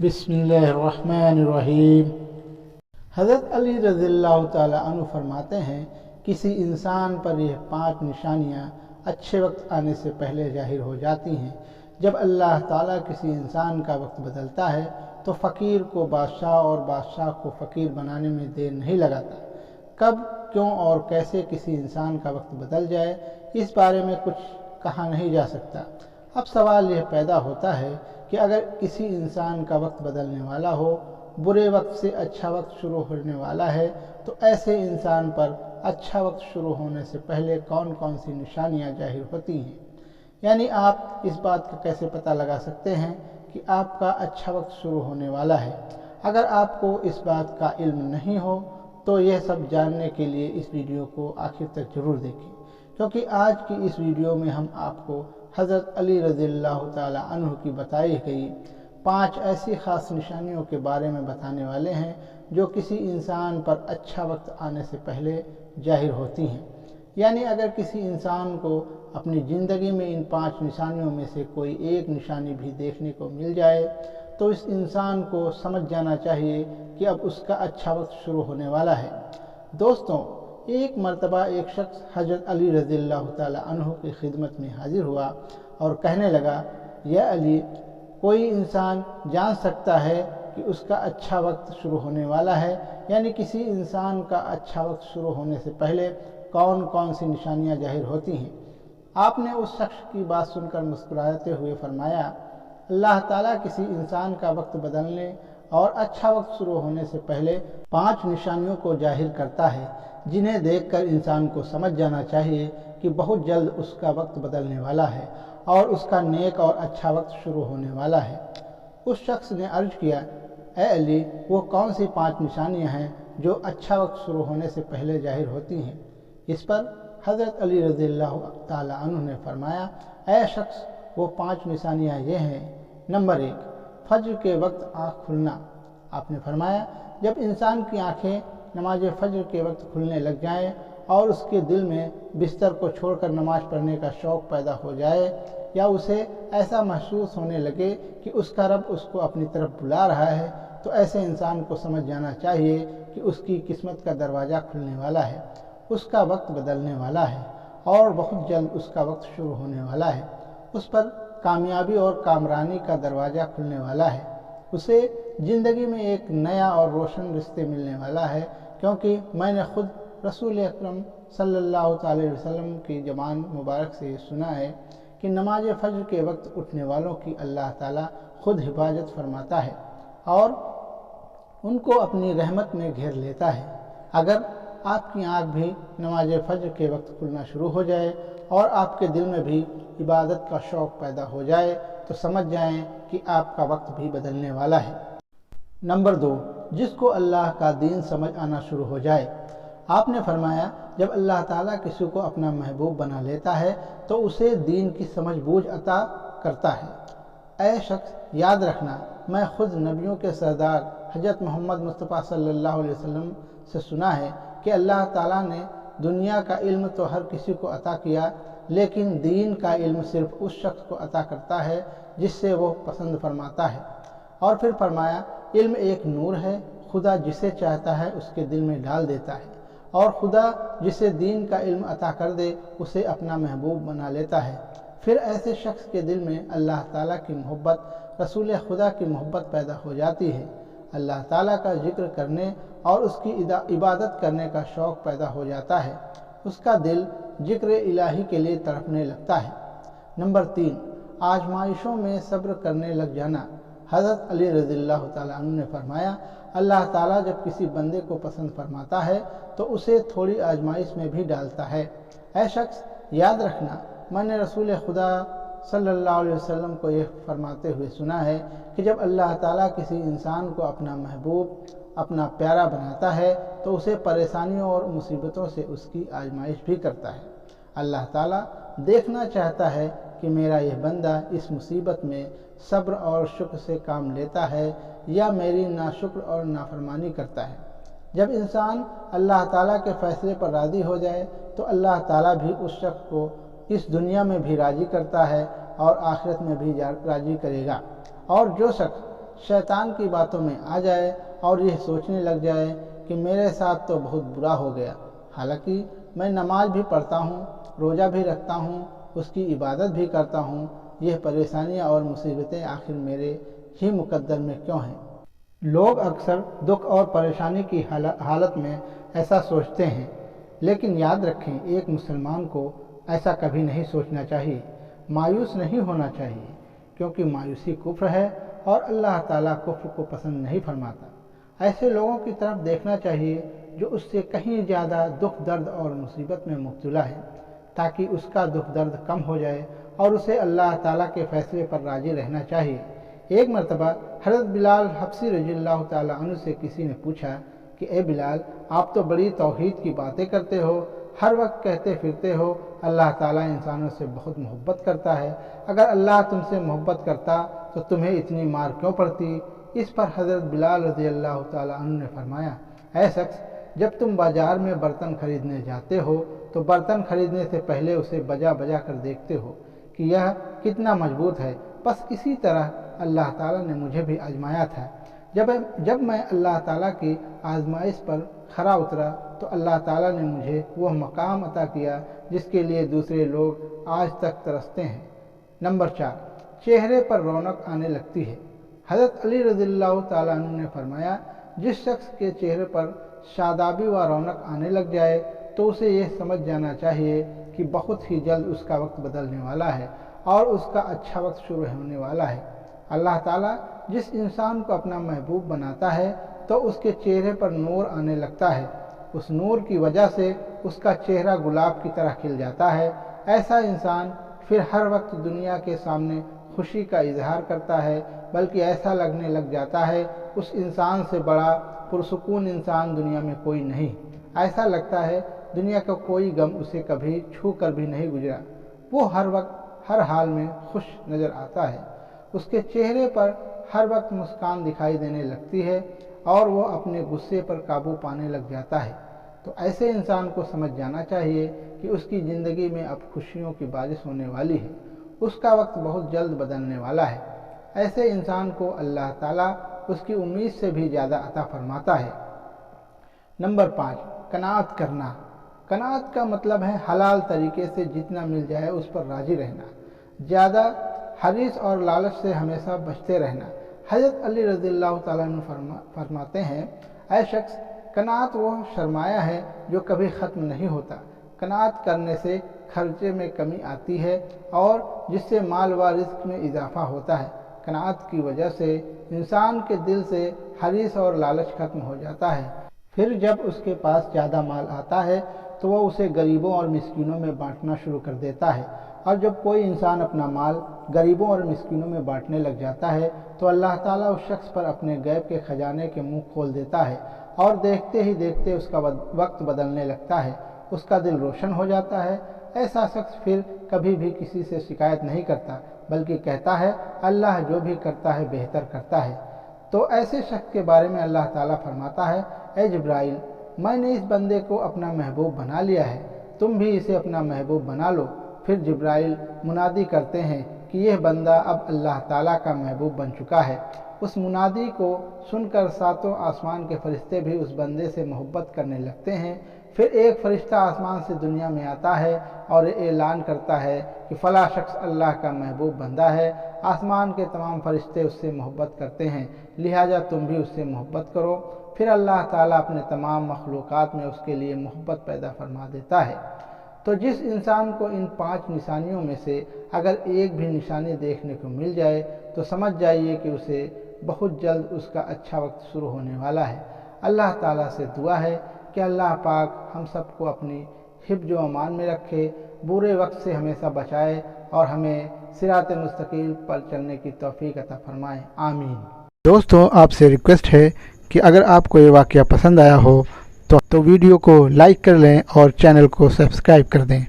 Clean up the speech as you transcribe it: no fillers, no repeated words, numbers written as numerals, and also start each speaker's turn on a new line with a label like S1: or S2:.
S1: بسم اللہ الرحمن الرحیم۔ حضرت علی رضی اللہ تعالی عنہ فرماتے ہیں، کسی انسان پر یہ 5 نشانیاں اچھے وقت آنے سے پہلے ظاہر ہو جاتی ہیں۔ جب اللہ تعالیٰ کسی انسان کا وقت بدلتا ہے تو فقیر کو بادشاہ اور بادشاہ کو فقیر بنانے میں دیر نہیں لگاتا۔ کب، کیوں اور کیسے کسی انسان کا وقت بدل جائے، اس بارے میں کچھ کہا نہیں جا سکتا۔ اب سوال یہ پیدا ہوتا ہے کہ اگر کسی انسان کا وقت بدلنے والا ہو، برے وقت سے اچھا وقت شروع ہونے والا ہے، تو ایسے انسان پر اچھا وقت شروع ہونے سے پہلے کون کون سی نشانیاں ظاہر ہوتی ہیں؟ یعنی آپ اس بات کا کیسے پتہ لگا سکتے ہیں کہ آپ کا اچھا وقت شروع ہونے والا ہے؟ اگر آپ کو اس بات کا علم نہیں ہو تو یہ سب جاننے کے لیے اس ویڈیو کو آخر تک ضرور دیکھیں، کیونکہ آج کی اس ویڈیو میں ہم آپ کو حضرت علی رضی اللہ تعالی عنہ کی بتائی گئی 5 ایسی خاص نشانیوں کے بارے میں بتانے والے ہیں جو کسی انسان پر اچھا وقت آنے سے پہلے ظاہر ہوتی ہیں۔ یعنی اگر کسی انسان کو اپنی زندگی میں ان 5 نشانیوں میں سے کوئی ایک نشانی بھی دیکھنے کو مل جائے تو اس انسان کو سمجھ جانا چاہیے کہ اب اس کا اچھا وقت شروع ہونے والا ہے۔ دوستوں، ایک مرتبہ ایک شخص حضرت علی رضی اللہ تعالی عنہ کی خدمت میں حاضر ہوا اور کہنے لگا، یا علی، کوئی انسان جان سکتا ہے کہ اس کا اچھا وقت شروع ہونے والا ہے؟ یعنی کسی انسان کا اچھا وقت شروع ہونے سے پہلے کون کون سی نشانیاں ظاہر ہوتی ہیں؟ آپ نے اس شخص کی بات سن کر مسکراتے ہوئے فرمایا، اللہ تعالیٰ کسی انسان کا وقت بدلنے اور اچھا وقت شروع ہونے سے پہلے 5 نشانیوں کو ظاہر کرتا ہے، جنہیں دیکھ کر انسان کو سمجھ جانا چاہیے کہ بہت جلد اس کا وقت بدلنے والا ہے اور اس کا نیک اور اچھا وقت شروع ہونے والا ہے۔ اس شخص نے عرض کیا، اے علی، وہ کون سی 5 نشانیاں ہیں جو اچھا وقت شروع ہونے سے پہلے ظاہر ہوتی ہیں؟ اس پر حضرت علی رضی اللہ تعالی عنہ نے فرمایا، اے شخص، وہ 5 نشانیاں یہ ہیں۔ نمبر 1، فجر کے وقت آنکھ کھلنا۔ آپ نے فرمایا، جب انسان کی آنکھیں نماز فجر کے وقت کھلنے لگ جائیں اور اس کے دل میں بستر کو چھوڑ کر نماز پڑھنے کا شوق پیدا ہو جائے، یا اسے ایسا محسوس ہونے لگے کہ اس کا رب اس کو اپنی طرف بلا رہا ہے، تو ایسے انسان کو سمجھ جانا چاہیے کہ اس کی قسمت کا دروازہ کھلنے والا ہے، اس کا وقت بدلنے والا ہے اور بہت جلد اس کا وقت شروع ہونے والا ہے۔ اس پر کامیابی اور کامرانی کا دروازہ کھلنے والا ہے، اسے زندگی میں ایک نیا اور روشن رشتے ملنے والا ہے، کیونکہ میں نے خود رسول اکرم صلی اللہ علیہ وسلم کی زبان مبارک سے سنا ہے کہ نماز فجر کے وقت اٹھنے والوں کی اللہ تعالیٰ خود حفاظت فرماتا ہے اور ان کو اپنی رحمت میں گھیر لیتا ہے۔ اگر آپ کی آنکھ بھی نماز فجر کے وقت کھلنا شروع ہو جائے اور آپ کے دل میں بھی عبادت کا شوق پیدا ہو جائے تو سمجھ جائیں کہ آپ کا وقت بھی بدلنے والا ہے۔ نمبر 2، جس کو اللہ کا دین سمجھ آنا شروع ہو جائے۔ آپ نے فرمایا، جب اللہ تعالیٰ کسی کو اپنا محبوب بنا لیتا ہے تو اسے دین کی سمجھ بوجھ عطا کرتا ہے۔ اے شخص، یاد رکھنا، میں خود نبیوں کے سردار حضرت محمد مصطفیٰ صلی اللہ علیہ وسلم سے سنا ہے کہ اللہ تعالیٰ نے دنیا کا علم تو ہر کسی کو عطا کیا، لیکن دین کا علم صرف اس شخص کو عطا کرتا ہے جس سے وہ پسند فرماتا ہے۔ اور پھر فرمایا، علم ایک نور ہے، خدا جسے چاہتا ہے اس کے دل میں ڈال دیتا ہے، اور خدا جسے دین کا علم عطا کر دے اسے اپنا محبوب بنا لیتا ہے۔ پھر ایسے شخص کے دل میں اللہ تعالیٰ کی محبت، رسول خدا کی محبت پیدا ہو جاتی ہے، اللہ تعالیٰ کا ذکر کرنے اور اس کی عبادت کرنے کا شوق پیدا ہو جاتا ہے، اس کا دل ذکر الہی کے لیے تڑپنے لگتا ہے۔ نمبر 3، آزمائشوں میں صبر کرنے لگ جانا۔ حضرت علی رضی اللہ تعالیٰ عنہ نے فرمایا، اللہ تعالیٰ جب کسی بندے کو پسند فرماتا ہے تو اسے تھوڑی آزمائش میں بھی ڈالتا ہے۔ اے شخص، یاد رکھنا، میں نے رسول خدا صلی اللہ علیہ وسلم کو یہ فرماتے ہوئے سنا ہے کہ جب اللہ تعالیٰ کسی انسان کو اپنا محبوب، اپنا پیارا بناتا ہے تو اسے پریشانیوں اور مصیبتوں سے اس کی آزمائش بھی کرتا ہے۔ اللہ تعالیٰ دیکھنا چاہتا ہے کہ میرا یہ بندہ اس مصیبت میں صبر اور شکر سے کام لیتا ہے یا میری ناشکر اور نافرمانی کرتا ہے۔ جب انسان اللہ تعالیٰ کے فیصلے پر راضی ہو جائے تو اللہ تعالیٰ بھی اس شخص کو اس دنیا میں بھی راضی کرتا ہے اور آخرت میں بھی راضی کرے گا۔ اور جو شخص शैतान की बातों में आ जाए और यह सोचने लग जाए कि मेरे साथ तो बहुत बुरा हो गया, हालांकि मैं नमाज भी पढ़ता हूँ, रोज़ा भी रखता हूँ, उसकी इबादत भी करता हूँ, यह परेशानियाँ और मुसीबतें आखिर मेरे ही मुकद्दर में क्यों हैं। लोग अक्सर दुख और परेशानी की हालत में ऐसा सोचते हैं, लेकिन याद रखें, एक मुसलमान को ऐसा कभी नहीं सोचना चाहिए। मायूस नहीं होना चाहिए, क्योंकि मायूसी कुफ्र है और अल्लाह ताला कुफ्र को पसंद नहीं फरमाता। ऐसे लोगों की तरफ देखना चाहिए जो उससे कहीं ज़्यादा दुख दर्द और मुसीबत में मुब्तला है, ताकि उसका दुख दर्द कम हो जाए और उसे अल्लाह ताला के फैसले पर राज़ी रहना चाहिए। एक मरतबा हज़रत बिलाल हबशी रज़ियल्लाहु ताला अन्हु से किसी ने पूछा कि ए बिलाल, आप तो बड़ी तौहीद की बातें करते हो, हर वक्त कहते फिरते हो अल्लाह ताला इंसानों से बहुत मोहब्बत करता है, अगर अल्लाह तुमसे मोहब्बत करता तो तुम्हें इतनी मार क्यों पड़ती। इस पर हज़रत बिलाल रज़ियल्लाहु ताला अन्हु ने फरमाया, ऐ शख्स, जब तुम बाज़ार में बर्तन खरीदने जाते हो तो बर्तन खरीदने से पहले उसे बजा बजा कर देखते हो कि यह कितना मजबूत है। बस इसी तरह अल्लाह ताला ने मुझे भी आजमाया था। जब मैं अल्लाह ताला की आजमाइश पर खरा उतरा तो अल्लाह ताला ने मुझे वह मकाम अता किया जिसके लिए दूसरे लोग आज तक तरसते हैं। नंबर 4, चेहरे पर रौनक आने लगती है। हज़रत अली रज़ियल्लाहु ताला अन्हु ने फरमाया, जिस शख्स के चेहरे पर शादाबी व रौनक आने लग जाए तो उसे यह समझ जाना चाहिए कि बहुत ही जल्द उसका वक्त बदलने वाला है और उसका अच्छा वक्त शुरू होने वाला है। अल्लाह ताला जिस इंसान को अपना महबूब बनाता है तो उसके चेहरे पर नूर आने लगता है, उस नूर की वजह से उसका चेहरा गुलाब की तरह खिल जाता है। ऐसा इंसान फिर हर वक्त दुनिया के सामने खुशी का इजहार करता है, बल्कि ऐसा लगने लग जाता है उस इंसान से बड़ा पुरसुकून इंसान दुनिया में कोई नहीं। ऐसा लगता है दुनिया का कोई गम उसे कभी छू कर भी नहीं गुजरा। वो हर वक्त हर हाल में खुश नज़र आता है, उसके चेहरे पर हर वक्त मुस्कान दिखाई देने लगती है और वो अपने गुस्से पर काबू पाने लग जाता है। तो ऐसे इंसान को समझ जाना चाहिए कि उसकी ज़िंदगी में अब खुशियों की बारिश होने वाली है, उसका वक्त बहुत जल्द बदलने वाला है। ऐसे इंसान को अल्लाह ताला उसकी उम्मीद से भी ज़्यादा अता फरमाता है। नंबर 5, कनाअत करना। कनाअत का मतलब है हलाल तरीके से जितना मिल जाए उस पर राज़ी रहना, ज़्यादा हरीस और लालच से हमेशा बचते रहना। हज़रत अली रज़ियल्लाहु ताला अन्हु फरमाते हैं, ऐ शख्स, कनाअत वो सरमाया है जो कभी ख़त्म नहीं होता। कनाअत करने से खर्चे में कमी आती है और जिससे माल व रिज़्क़ में इजाफ़ा होता है। कनाअत की वजह से इंसान के दिल से हरीस और लालच खत्म हो जाता है। फिर जब उसके पास ज़्यादा माल आता है तो वह उसे गरीबों और मिस्कीनों में बांटना शुरू कर देता है, और जब कोई इंसान अपना माल गरीबों और मिस्कीनों में बांटने लग जाता है तो अल्लाह ताला उस शख्स पर अपने गैब के खजाने के मुंह खोल देता है और देखते ही देखते उसका वक्त बदलने लगता है, उसका दिल रोशन हो जाता है। ऐसा शख्स फिर कभी भी किसी से शिकायत नहीं करता, बल्कि कहता है अल्लाह जो भी करता है बेहतर करता है। तो ऐसे शख्स के बारे में अल्लाह ताला फरमाता है, ए जिब्राइल, मैंने इस बंदे को अपना महबूब बना लिया है, तुम भी इसे अपना महबूब बना लो। फिर जिब्राइल मुनादी करते हैं कि यह बंदा अब अल्लाह ताला का महबूब बन चुका है। उस मुनादी को सुनकर सातों आसमान के फरिश्ते भी उस बंदे से मोहब्बत करने लगते हैं। फिर एक फरिश्ता आसमान से दुनिया में आता है और ऐलान करता है कि फ़ला शख्स अल्लाह का महबूब बंदा है। आसमान के तमाम फरिश्ते उससे मोहब्बत करते हैं, लिहाजा तुम भी उससे मोहब्बत करो। फिर अल्लाह ताला अपने तमाम मखलूक़ात में उसके लिए मोहब्बत पैदा फरमा देता है। तो जिस इंसान को इन 5 निशानियों में से अगर एक भी निशानी देखने को मिल जाए तो समझ जाइए कि उसे बहुत जल्द उसका अच्छा वक्त शुरू होने वाला है। अल्लाह ताला से दुआ है कि अल्लाह पाक हम सबको अपनी हिफ्ज़ व अमान में रखे, बुरे वक्त से हमेशा बचाए और हमें सिरात मुस्तकीम पर चलने की तौफीक अता फरमाए। आमीन।
S2: दोस्तों, आपसे रिक्वेस्ट है कि अगर आपको ये वाक़या पसंद आया हो तो वीडियो को लाइक कर लें और चैनल को सब्सक्राइब कर दें।